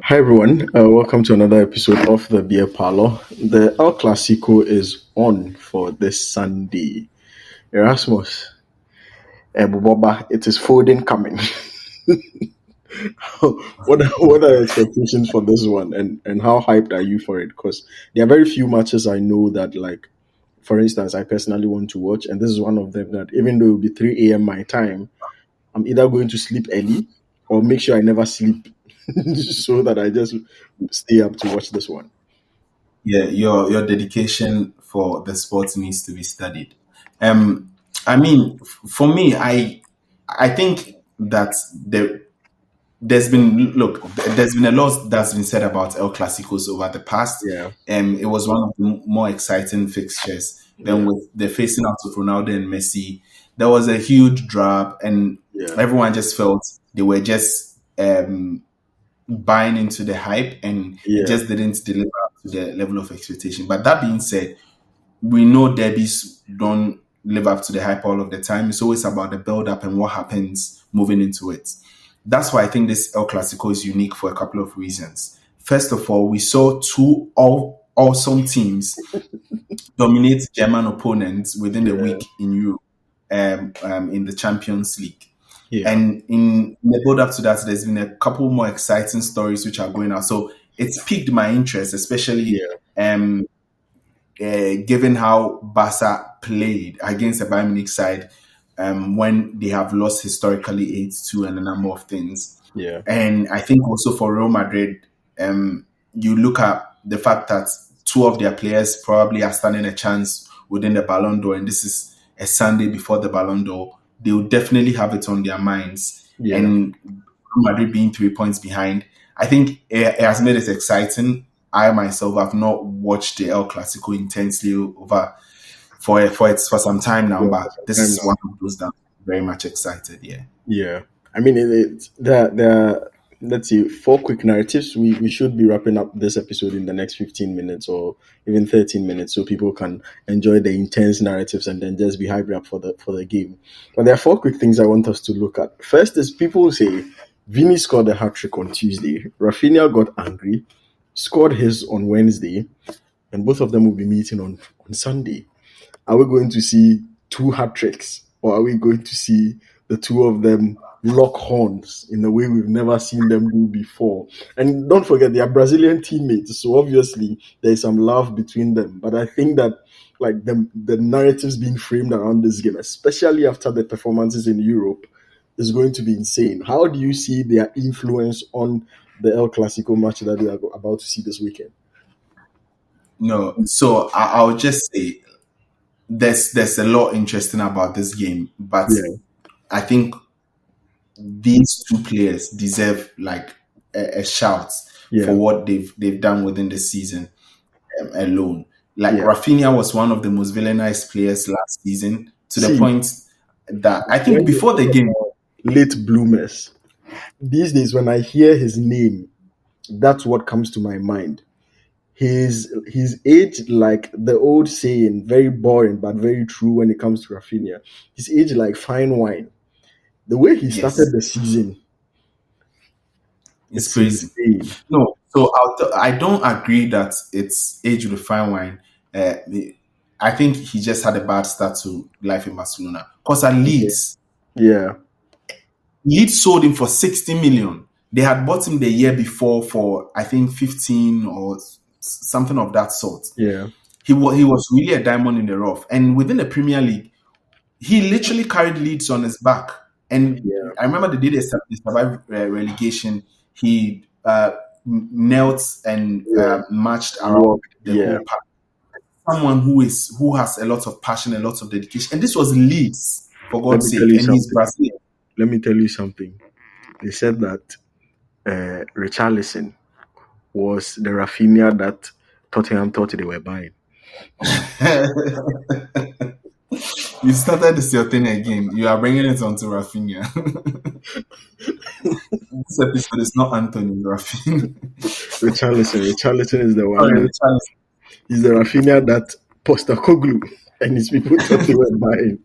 Hi everyone, welcome to another episode of the Beer Parlour. The El Clasico is on for this Sunday. Erasmus, Boba, it is folding coming. what are your expectations for this one, and how hyped are you for it? Because there are very few matches I know that, like, for instance, I personally want to watch, and this is one of them that even though it will be 3 a.m. my time, I'm either going to sleep early or make sure I never sleep so that I just stay up to watch this one. Yeah, your dedication for the sport needs to be studied. For me, I think that there's been a lot that's been said about El Clasicos over the past. Yeah. It was one of the more exciting fixtures. Then with the facing out of Ronaldo and Messi, there was a huge drop, and everyone just felt they were just buying into the hype, and it just didn't deliver up to the level of expectation. But that being said, we know derbies don't live up to the hype all of the time. It's always about the build up and what happens moving into it. That's why I think this El Clasico is unique for a couple of reasons. First of all, we saw two awesome teams dominate German opponents within the week in Europe, in the Champions League. Yeah. And in the build up to that, there's been a couple more exciting stories which are going out. So it's piqued my interest, especially given how Barca played against the Bayern Munich side when they have lost historically 8-2 and a number of things. Yeah. And I think also for Real Madrid, you look at the fact that two of their players probably are standing a chance within the Ballon d'Or, and this is a Sunday before the Ballon d'Or. They will definitely have it on their minds. Yeah. And Madrid being 3 points behind, I think it has made it exciting. I myself have not watched the El Clasico intensely for some time now, but this is one of those that I'm very much excited. Yeah. I mean, let's see, 4 quick narratives. We should be wrapping up this episode in the next 15 minutes or even 13 minutes, so people can enjoy the intense narratives and then just be hyped up for the game. But there are 4 quick things I want us to look at. First is, people say Vini scored a hat-trick on Tuesday. Rafinha got angry, scored his on Wednesday, and both of them will be meeting on Sunday. Are we going to see 2 hat-tricks, or are we going to see the two of them lock horns in a way we've never seen them do before? And don't forget, they are Brazilian teammates, so obviously there's some love between them. But I think that, like, the narratives being framed around this game, especially after the performances in Europe, is going to be insane. How do you see their influence on the El Clasico match that we are about to see this weekend? No, so I'll just say there's a lot interesting about this game, but I think these two players deserve like a shout for what they've done within the season alone. Like Rafinha was one of the most villainized players last season, to the point that I think before the game, late bloomers. These days, when I hear his name, that's what comes to my mind. He's aged like the old saying, very boring but very true when it comes to Rafinha. He's aged like fine wine. The way he started the season, it's crazy. Insane. No, so I don't agree that it's aged with fine wine. I think he just had a bad start to life in Barcelona. Because at Leeds, Leeds sold him for 60 million. They had bought him the year before for, I think, 15 or something of that sort. Yeah, he was really a diamond in the rough. And within the Premier League, he literally carried Leeds on his back. And I remember the day they survived relegation, he knelt and marched around the whole park. Someone who has a lot of passion, a lot of dedication. And this was Leeds, for God's sake, and he's Brazilian. Let me tell you something. They said that Richarlison was the Rafinha that Tottenham thought they were buying. You started this your thing again. You are bringing it onto Rafinha. This episode is not Anthony, Rafinha. Richarlison is the one. He's the Rafinha that Postecoglou and his people thought they were buying.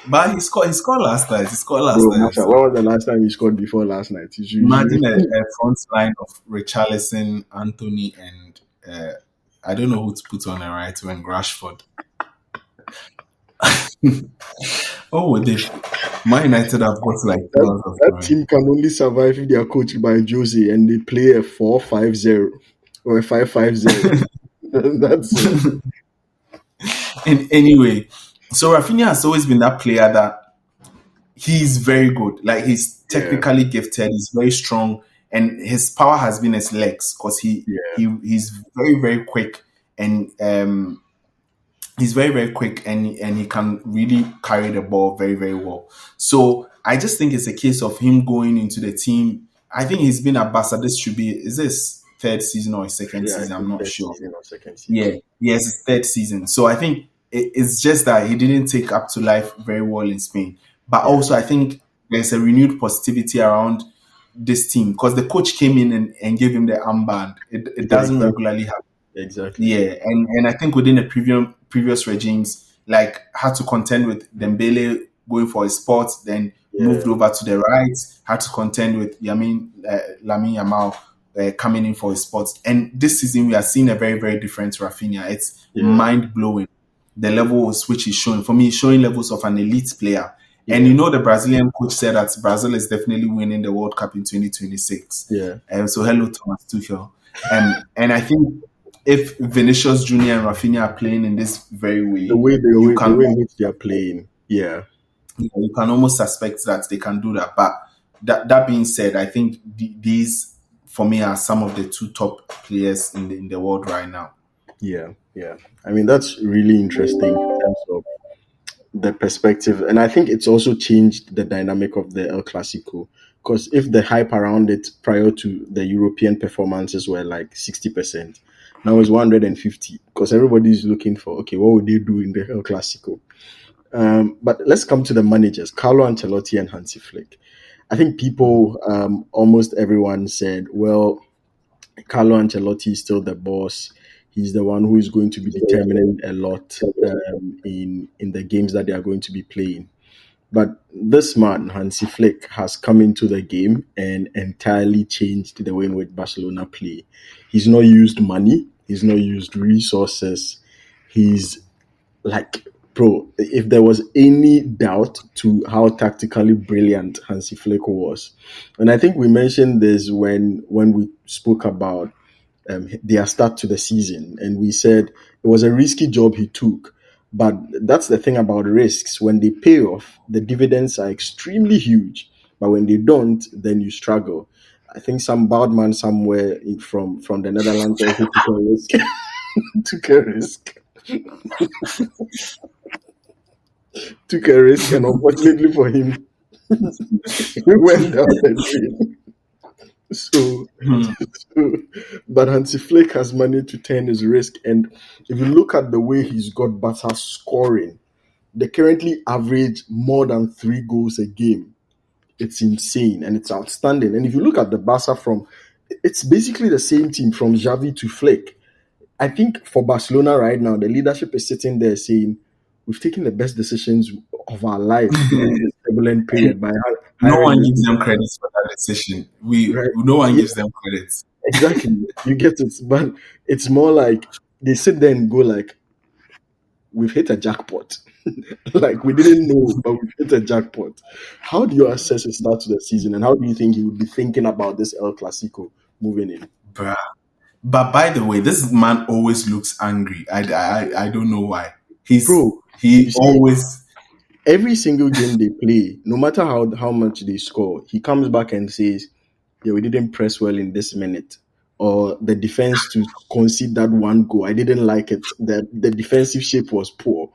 But he scored last night. He scored last Bro, night. Masha, So when was the last time you scored before last night? imagine a front line of Richarlison, Anthony, and I don't know who to put on the right wing, Rashford. Oh, Man United have got like that, thousands of that points. team can only survive if they are coached by Jose and they play a 4-5-0 or a 5-5-0. That's it. And anyway, so Rafinha has always been that player that he's very good. Like he's Yeah, technically gifted, he's very strong, and his power has been his legs because yeah, he's very very quick and he's very very quick and he can really carry the ball very very well. So I just think it's a case of him going into the team. I think he's been at Barca. This should be is this third season or his second yeah. I season? I'm think not first sure. season or second Yeah, season. yes, it's third season. So I think it's just that he didn't take up to life very well in Spain. But Yeah, also, I think there's a renewed positivity around this team because the coach came in and gave him the armband. It yeah, doesn't exactly, regularly happen. exactly. Yeah, and I think within the previous regimes, like had to contend with Dembele going for a spot, then moved Yeah, over to the right, had to contend with Lamine Yamal coming in for his spot. And this season, we are seeing a very, very different Rafinha. It's yeah, mind blowing the levels which he's showing. For me, he's showing levels of an elite player. And yeah, the Brazilian coach said that Brazil is definitely winning the World Cup in 2026. yeah. So hello, Thomas Tuchel. And I think if Vinicius Junior and Rafinha are playing in this very The way, way the you way the can way in which they are playing. Yeah, you can almost suspect that they can do that. But that being said, I think these for me are some of the two top players in the world right now. yeah, yeah. I mean, that's really interesting in terms of the perspective, and I think it's also changed the dynamic of the El Clasico. Because if the hype around it prior to the European performances were like 60%, now it's 150. Because everybody's looking for, okay, what would they do in the El Clasico? But let's come to the managers, Carlo Ancelotti and Hansi Flick. I think people, almost everyone said, well, Carlo Ancelotti is still the boss. He's the one who is going to be determining a lot in the games that they are going to be playing. But this man, Hansi Flick, has come into the game and entirely changed the way in which Barcelona play. He's not used money. He's not used resources. He's like, bro, if there was any doubt to how tactically brilliant Hansi Flick was, and I think we mentioned this when we spoke about their start to the season, and we said it was a risky job he took. But that's the thing about risks. When they pay off, the dividends are extremely huge. But when they don't, then you struggle. I think some bad man somewhere from the Netherlands also took a risk. took a risk. Took a risk, and unfortunately for him, he went down the drain. So, Hmm. so, but Hansi Flick has managed to turn his risk. And if you look at the way he's got Barca scoring, they currently average more than 3 goals a game. It's insane and it's outstanding. And if you look at the Barca it's basically the same team from Xavi to Flick. I think for Barcelona right now, the leadership is sitting there saying, we've taken the best decisions of our lives during this turbulent period by No hiring one this. gives them credit for that decision. Right? No one Yeah, gives them credit. exactly. You get it. But it's more like they sit there and go like, we've hit a jackpot. Like we didn't know, but we've hit a jackpot. How do you assess the start to the season, and how do you think he would be thinking about this El Clasico moving in? Bruh. But by the way, this man always looks angry. I don't know why. Bro, He you see, always every single game they play, no matter how much they score, he comes back and says, yeah, we didn't press well in this minute. Or the defense to concede that one goal. I didn't like it. The defensive shape was poor.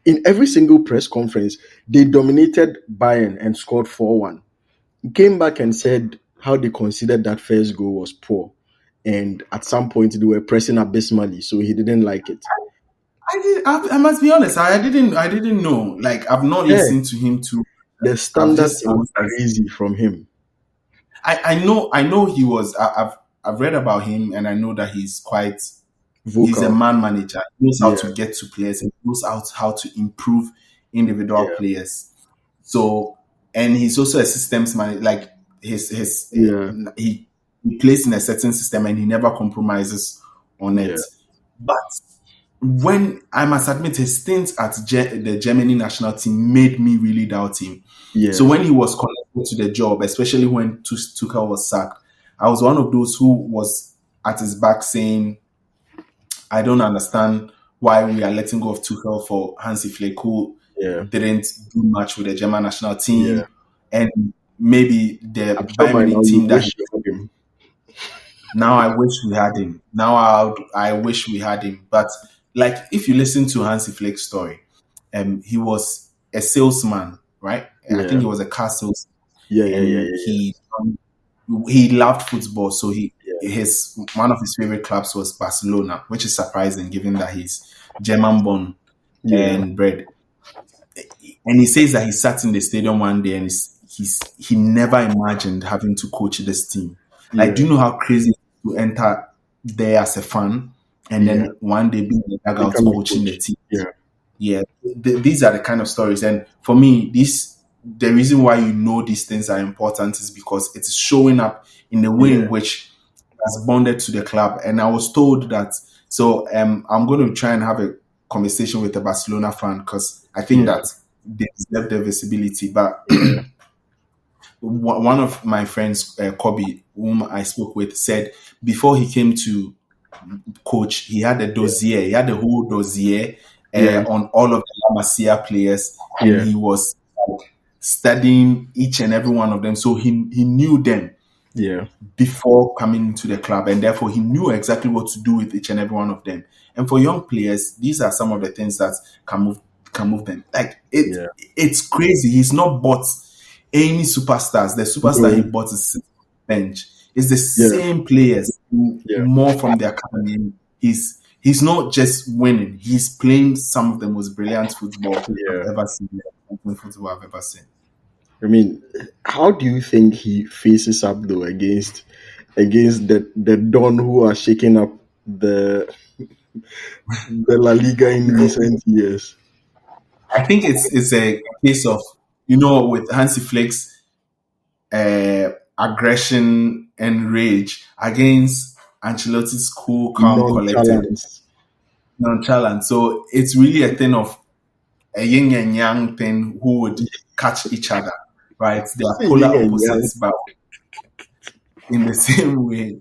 In every single press conference, they dominated Bayern and scored 4-1. He came back and said how they considered that first goal was poor. And at some point they were pressing abysmally, so he didn't like it. I must be honest. I didn't know. Like I've not Yeah, listened to him too. the I've standards just are seen. crazy from him. I know he was. I've read about him, and I know that he's a Vocal. man manager. He knows how Yeah, to get to players. He knows how to improve individual players. So, and he's also a systems man. Like he plays in a certain system and he never compromises on it. But when I must admit, his stints at the Germany national team made me really doubt him. So when he was connected to the job, especially when Tuchel was sacked, I was one of those who was at his back saying, I don't understand why we are letting go of Tuchel for Hansi Flick, who didn't do much with the German national team, and maybe the Bayern Munich team that now I wish we had him. Now I wish we had him. But like, if you listen to Hansi Flick's story, he was a salesman, right? I think he was a car salesman. He loved football, so one of his favorite clubs was Barcelona, which is surprising given that he's German born and bred. And he says that he sat in the stadium one day and he never imagined having to coach this team. Like, do you know how crazy to enter there as a fan and then one day be in the dugout coaching the team? These are the kind of stories. And for me, the reason why you know these things are important is because it is showing up in the way in which has bonded to the club. And I was told that, so I'm going to try and have a conversation with a Barcelona fan because I think that they deserve the visibility. But one of my friends, Kobe, whom I spoke with, said before he came to coach, he had a dossier. He had a whole dossier on all of the La Masia players, and he was studying each and every one of them. So he knew them before coming to the club, and therefore he knew exactly what to do with each and every one of them. And for young players, these are some of the things that can move them. Like it's crazy. He's not bought any superstars. The superstar he bought is bench. It's the same players, more from the academy. He's not just winning. He's playing some of the most brilliant football I've ever seen. Football I've ever seen. I mean, how do you think he faces up though against the Don who are shaking up the La Liga in recent years? I think it's a case of, with Hansi Flick's aggression and rage against Ancelotti's cool, calm, collected, nonchalant. So it's really a thing of a yin and yang thing who would catch each other, right? They are polar opposites, but in the same way.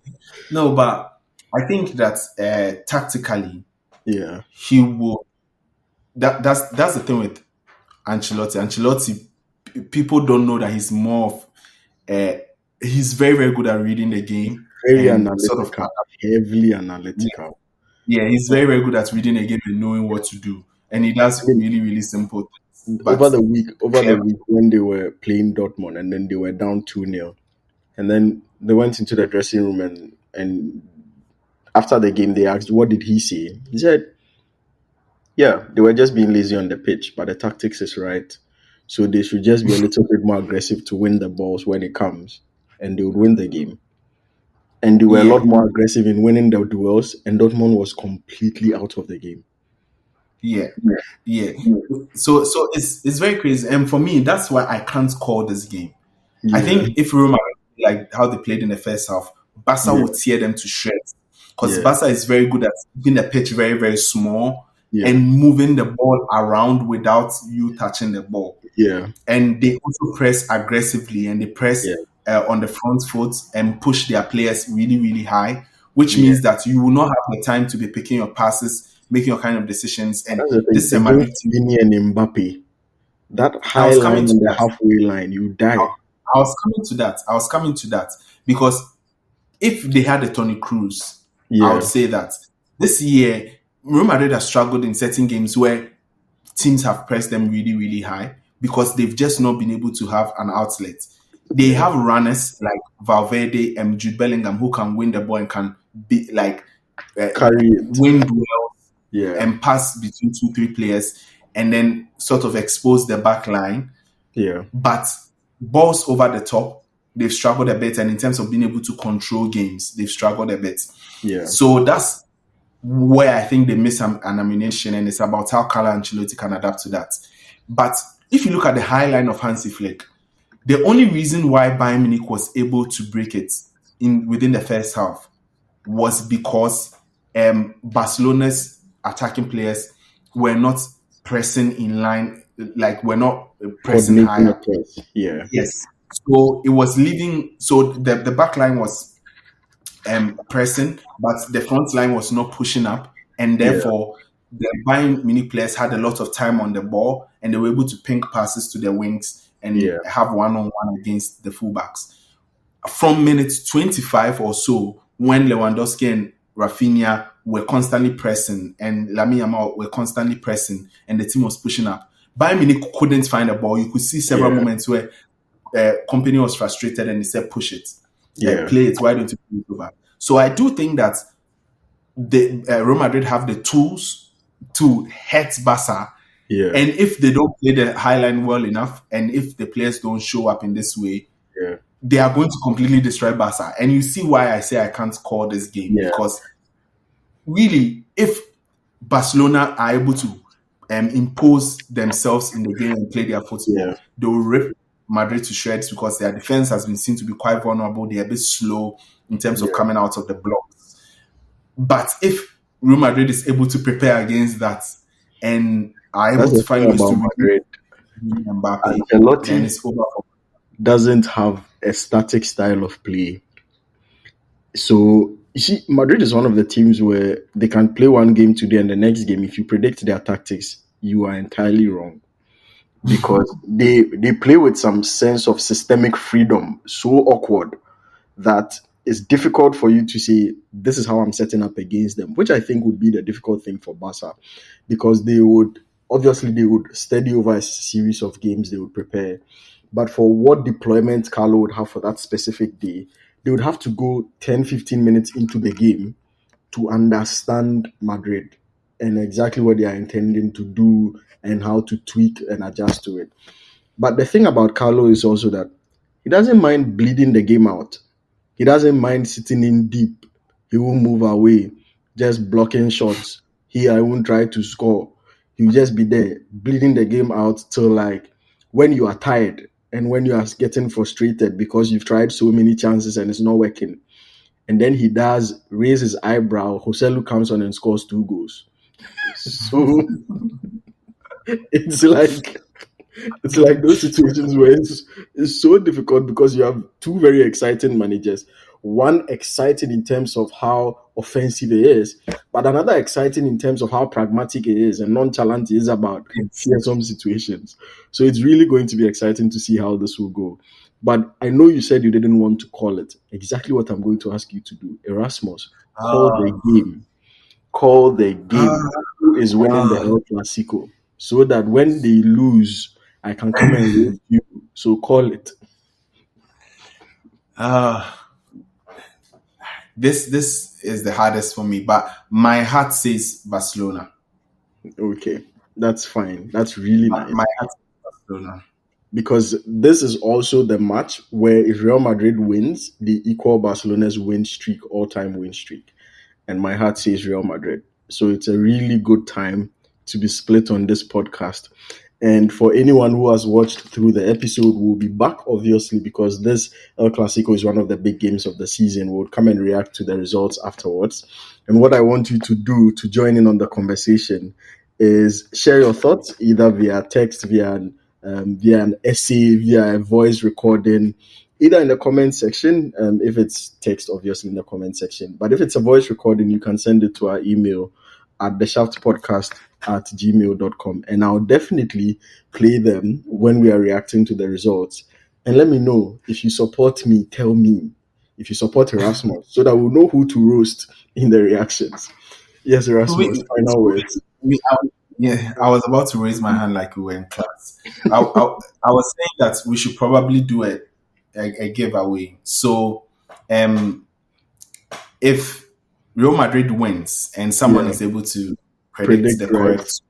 No, but I think that tactically, he will. That's the thing with Ancelotti. Ancelotti, people don't know that he's more of. He's very, very good at reading the game. Very analytical, heavily analytical. Yeah, he's very, very good at reading the game and knowing what to do. And he does really, really simple things. Over the week when they were playing Dortmund and then they were down 2-0. And then they went into the dressing room and after the game they asked, what did he say? He said, they were just being lazy on the pitch, but the tactics is right. So they should just be a little bit more aggressive to win the balls when it comes. And they would win the game. And they were a lot more aggressive in winning the duels, and Dortmund was completely out of the game. Yeah. So it's very crazy, and for me, that's why I can't call this game. I think if you remember, like how they played in the first half, Barca would tear them to shreds because Barca is very good at keeping the pitch very, very small and moving the ball around without you touching the ball. And they also press aggressively, and they press on the front foot and push their players really, really high, which means that you will not have the time to be picking your passes, making your kind of decisions. And this is a Madrid team. Vini and Mbappe, that high line on the halfway line, you die. I was coming to that because if they had a Toni Kroos, I would say that this year Real Madrid has struggled in certain games where teams have pressed them really, really high because they've just not been able to have an outlet. They have runners like Valverde and Jude Bellingham who can win the ball and can be like carry it, win duels, and pass between 2-3 players, and then sort of expose the back line. But balls over the top, they've struggled a bit, and in terms of being able to control games, they've struggled a bit. So that's where I think they miss an ammunition, and it's about how Carlo Ancelotti can adapt to that. But if you look at the high line of Hansi Flick, the only reason why Bayern Munich was able to break it within the first half was because Barcelona's attacking players were not pressing in line, like were not pressing Coordinating higher. across. Yeah. Yes. So it was leaving. So the back line was pressing, but the front line was not pushing up, and therefore the Bayern Munich players had a lot of time on the ball, and they were able to ping passes to their wings and have one-on-one against the fullbacks. From minute 25 or so, when Lewandowski and Rafinha were constantly pressing and Lamine Yamal were constantly pressing and the team was pushing up, Bayern Munich couldn't find a ball. You could see several moments where Company was frustrated and he said, push it, play it, why don't you play it over? So I do think that the Real Madrid have the tools to hurt Barca. Yeah. And if they don't play the high line well enough, and if the players don't show up in this way, they are going to completely destroy Barca. And you see why I say I can't call this game. Because really, if Barcelona are able to impose themselves in the game and play their football, they will rip Madrid to shreds because their defense has been seen to be quite vulnerable. They're a bit slow in terms of coming out of the blocks. But if Real Madrid is able to prepare against that and are able to find ways to Madrid, Mbappe, Ancelotti then it's over for doesn't have a static style of play. So, you see, Madrid is one of the teams where they can play one game today and the next game, if you predict their tactics, you are entirely wrong. Because they play with some sense of systemic freedom, so awkward that it's difficult for you to say, this is how I'm setting up against them, which I think would be the difficult thing for Barca. Because they would study over a series of games, they would prepare. But for what deployment Carlo would have for that specific day, they would have to go 10, 15 minutes into the game to understand Madrid and exactly what they are intending to do and how to tweak and adjust to it. But the thing about Carlo is also that he doesn't mind bleeding the game out. He doesn't mind sitting in deep. He won't move away, just blocking shots. I won't try to score. He'll just be there, bleeding the game out till like when you are tired and when you are getting frustrated because you've tried so many chances and it's not working. And then he does raise his eyebrow. Joselu comes on and scores 2 goals. So it's like those situations where it's so difficult because you have 2 very exciting managers. One exciting in terms of how offensive it is, but another exciting in terms of how pragmatic it is and nonchalant it is about fearsome situations. So it's really going to be exciting to see how this will go. But I know you said you didn't want to call it. Exactly what I'm going to ask you to do. Erasmus, call the game. Call the game. Who is winning the El Clasico? So that when they lose, I can come and review you. So call it. This is the hardest for me, but my heart says Barcelona. Okay, that's fine. That's really nice. My heart says Barcelona. Because this is also the match where if Real Madrid wins, they equal Barcelona's all-time win streak. And my heart says Real Madrid. So it's a really good time to be split on this podcast. And for anyone who has watched through the episode, we'll be back, obviously, because this El Clasico is one of the big games of the season. We'll come and react to the results afterwards. And what I want you to do to join in on the conversation is share your thoughts, either via text, via an essay, via a voice recording, either in the comment section, if it's text, obviously in the comment section. But if it's a voice recording, you can send it to our email at theshaftpodcast@gmail.com. And I'll definitely play them when we are reacting to the results. And let me know if you support me, tell me if you support Erasmus so that we'll know who to roast in the reactions. Yes, Erasmus, final words. I was about to raise my hand like we were in class. I was saying that we should probably do a giveaway. So if Real Madrid wins and someone is able to predict the correct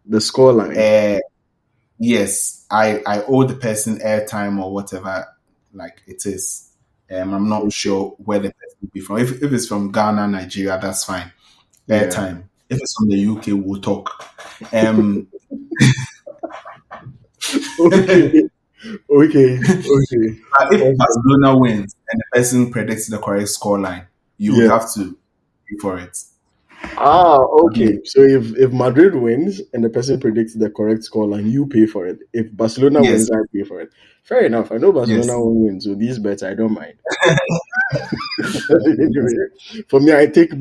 scoreline, yes, I owe the person airtime or whatever like it is. I'm not sure where the person will be from. If it's from Ghana, Nigeria, that's fine. Airtime. If it's from the UK, we'll talk. Okay. Okay. If Awesome. Barcelona wins and the person predicts the correct scoreline, you would Yeah. have to pay for it. Okay. So if Madrid wins and the person predicts the correct scoreline, you pay for it. If Barcelona Yes, wins, I pay for it. Fair enough. I know Barcelona yes. won't win, so these bets I don't mind. Anyway, for me, I take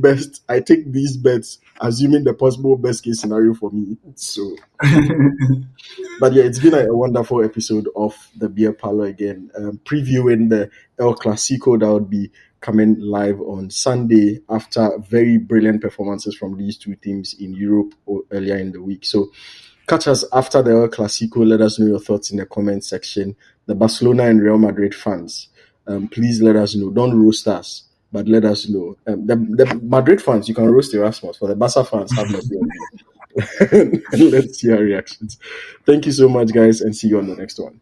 these bets, assuming the possible best case scenario for me. So, but yeah, it's been a wonderful episode of the Beer Parlour again, previewing the El Clasico that would be coming live on Sunday after very brilliant performances from these two teams in Europe earlier in the week. So, catch us after the El Clasico. Let us know your thoughts in the comment section. The Barcelona and Real Madrid fans, please let us know. Don't roast us, but let us know. The Madrid fans, you can roast Erasmus. For the Barca fans, have mercy on you. And let's see our reactions. Thank you so much, guys, and see you on the next one.